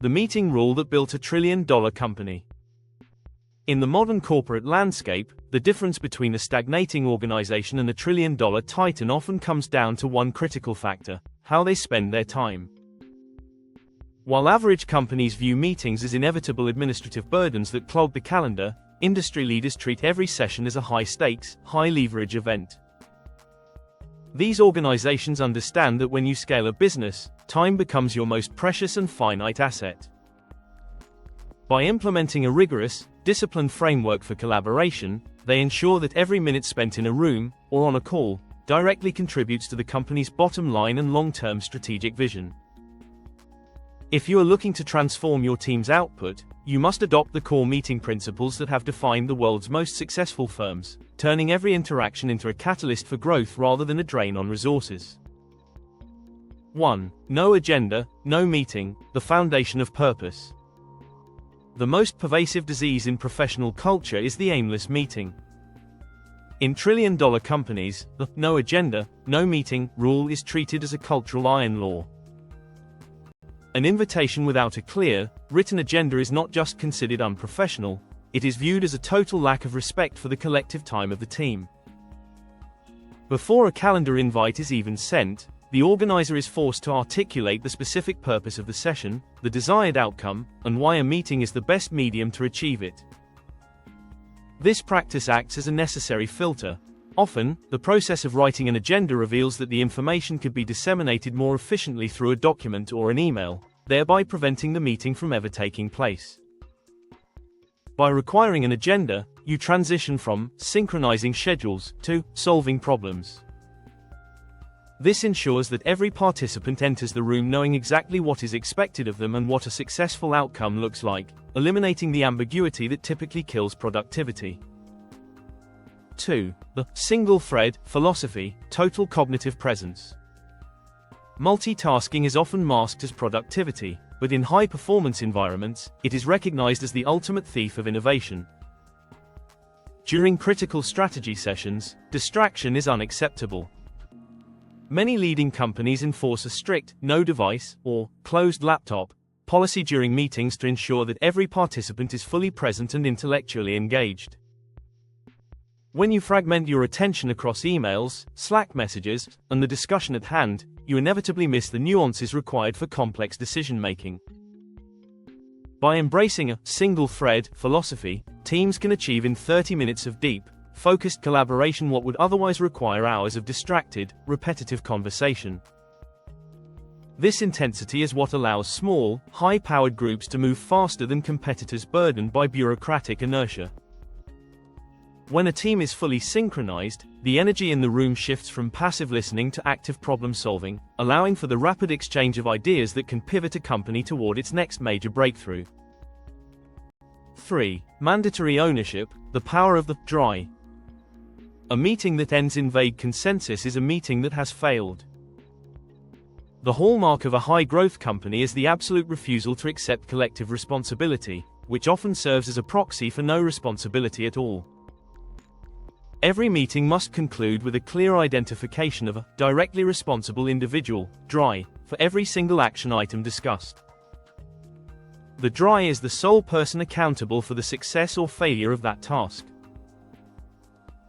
the meeting rule that built a trillion-dollar company. In the modern corporate landscape, the difference between a stagnating organization and a trillion-dollar titan often comes down to one critical factor: how they spend their time. While average companies view meetings as inevitable administrative burdens that clog the calendar, industry leaders treat every session as a high-stakes, high-leverage event. These organizations understand that when you scale a business, time becomes your most precious and finite asset. By implementing a rigorous, disciplined framework for collaboration, they ensure that every minute spent in a room, or on a call, directly contributes to the company's bottom line and long-term strategic vision. If you are looking to transform your team's output, you must adopt the core meeting principles that have defined the world's most successful firms, turning every interaction into a catalyst for growth rather than a drain on resources. 1. No agenda, no meeting, the foundation of purpose. The most pervasive disease in professional culture is the aimless meeting. In trillion-dollar companies, the no agenda, no meeting rule is treated as a cultural iron law. An invitation without a clear, written agenda is not just considered unprofessional, it is viewed as a total lack of respect for the collective time of the team. Before a calendar invite is even sent, the organizer is forced to articulate the specific purpose of the session, the desired outcome, and why a meeting is the best medium to achieve it. This practice acts as a necessary filter. Often, the process of writing an agenda reveals that the information could be disseminated more efficiently through a document or an email, thereby preventing the meeting from ever taking place. By requiring an agenda, you transition from synchronizing schedules to solving problems. This ensures that every participant enters the room knowing exactly what is expected of them and what a successful outcome looks like, eliminating the ambiguity that typically kills productivity. 2. The single thread philosophy, total cognitive presence. Multitasking is often masked as productivity, but in high-performance environments, it is recognized as the ultimate thief of innovation. During critical strategy sessions, distraction is unacceptable. Many leading companies enforce a strict no device or closed laptop policy during meetings to ensure that every participant is fully present and intellectually engaged. When you fragment your attention across emails, Slack messages, and the discussion at hand, you inevitably miss the nuances required for complex decision-making. By embracing a single-thread philosophy, teams can achieve in 30 minutes of deep, focused collaboration what would otherwise require hours of distracted, repetitive conversation. This intensity is what allows small, high-powered groups to move faster than competitors burdened by bureaucratic inertia. When a team is fully synchronized, the energy in the room shifts from passive listening to active problem-solving, allowing for the rapid exchange of ideas that can pivot a company toward its next major breakthrough. 3. Mandatory ownership, the power of the dry. A meeting that ends in vague consensus is a meeting that has failed. The hallmark of a high-growth company is the absolute refusal to accept collective responsibility, which often serves as a proxy for no responsibility at all. Every meeting must conclude with a clear identification of a directly responsible individual, dry, for every single action item discussed. The dry is the sole person accountable for the success or failure of that task.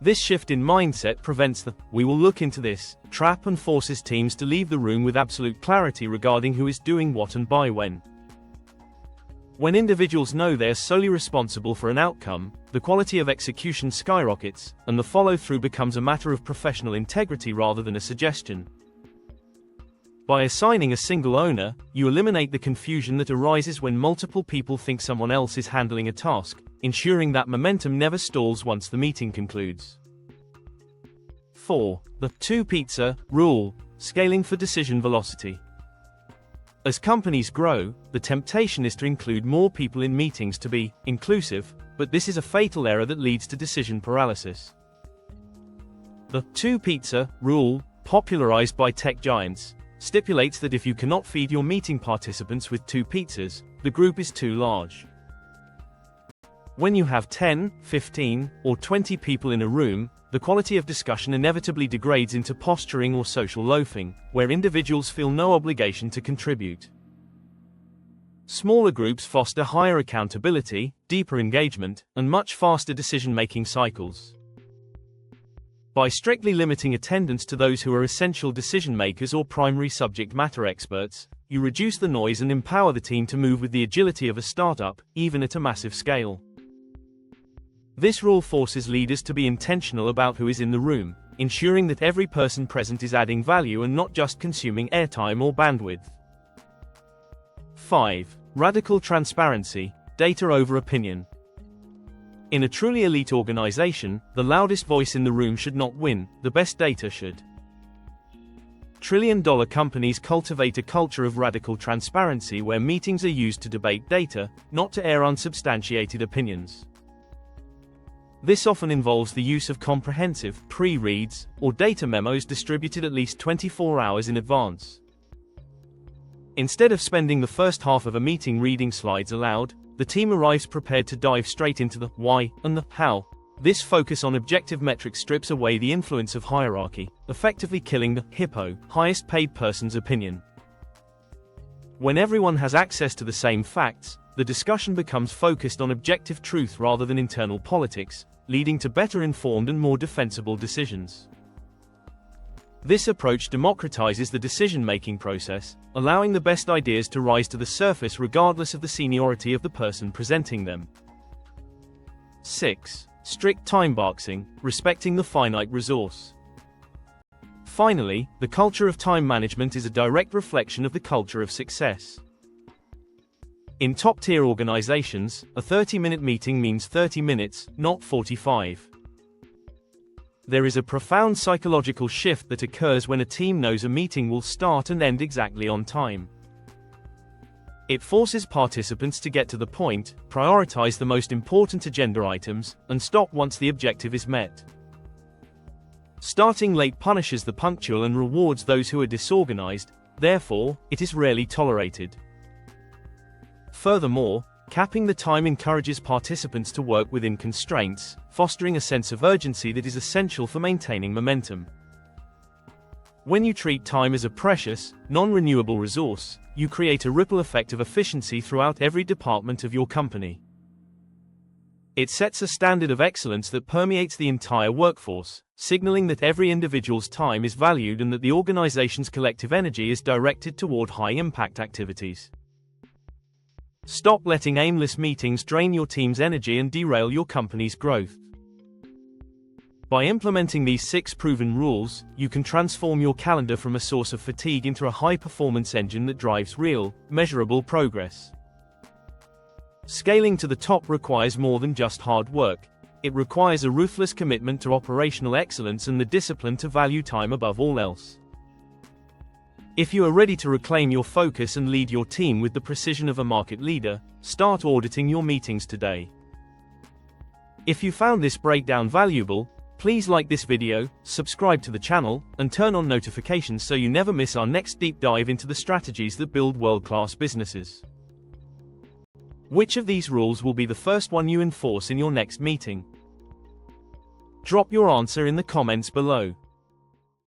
This shift in mindset prevents the "we will look into this" trap and forces teams to leave the room with absolute clarity regarding who is doing what and by when. When individuals know they are solely responsible for an outcome, the quality of execution skyrockets, and the follow-through becomes a matter of professional integrity rather than a suggestion. By assigning a single owner, you eliminate the confusion that arises when multiple people think someone else is handling a task, ensuring that momentum never stalls once the meeting concludes. 4. The two-pizza rule, scaling for decision velocity. As companies grow, the temptation is to include more people in meetings to be inclusive, but this is a fatal error that leads to decision paralysis. The two-pizza rule, popularized by tech giants, stipulates that if you cannot feed your meeting participants with 2 pizzas, the group is too large. When you have 10, 15, or 20 people in a room, the quality of discussion inevitably degrades into posturing or social loafing, where individuals feel no obligation to contribute. Smaller groups foster higher accountability, deeper engagement, and much faster decision-making cycles. By strictly limiting attendance to those who are essential decision-makers or primary subject matter experts, you reduce the noise and empower the team to move with the agility of a startup, even at a massive scale. This rule forces leaders to be intentional about who is in the room, ensuring that every person present is adding value and not just consuming airtime or bandwidth. 5. Radical transparency, data over opinion. In a truly elite organization, the loudest voice in the room should not win, the best data should. Trillion-dollar companies cultivate a culture of radical transparency where meetings are used to debate data, not to air unsubstantiated opinions. This often involves the use of comprehensive, pre-reads, or data memos distributed at least 24 hours in advance. Instead of spending the first half of a meeting reading slides aloud, the team arrives prepared to dive straight into the why and the how. This focus on objective metrics strips away the influence of hierarchy, effectively killing the hippo, highest paid person's opinion. When everyone has access to the same facts, the discussion becomes focused on objective truth rather than internal politics, leading to better informed and more defensible decisions. This approach democratizes the decision-making process, allowing the best ideas to rise to the surface regardless of the seniority of the person presenting them. 6. Strict time boxing, respecting the finite resource. Finally, the culture of time management is a direct reflection of the culture of success. In top-tier organizations, a 30-minute meeting means 30 minutes, not 45. There is a profound psychological shift that occurs when a team knows a meeting will start and end exactly on time. It forces participants to get to the point, prioritize the most important agenda items, and stop once the objective is met. Starting late punishes the punctual and rewards those who are disorganized, therefore, it is rarely tolerated. Furthermore, capping the time encourages participants to work within constraints, fostering a sense of urgency that is essential for maintaining momentum. When you treat time as a precious, non-renewable resource, you create a ripple effect of efficiency throughout every department of your company. It sets a standard of excellence that permeates the entire workforce, signaling that every individual's time is valued and that the organization's collective energy is directed toward high-impact activities. Stop letting aimless meetings drain your team's energy and derail your company's growth. By implementing these 6 proven rules, you can transform your calendar from a source of fatigue into a high-performance engine that drives real, measurable progress. Scaling to the top requires more than just hard work. It requires a ruthless commitment to operational excellence and the discipline to value time above all else. If you are ready to reclaim your focus and lead your team with the precision of a market leader, start auditing your meetings today. If you found this breakdown valuable, please like this video, subscribe to the channel, and turn on notifications so you never miss our next deep dive into the strategies that build world-class businesses. Which of these rules will be the first one you enforce in your next meeting? Drop your answer in the comments below.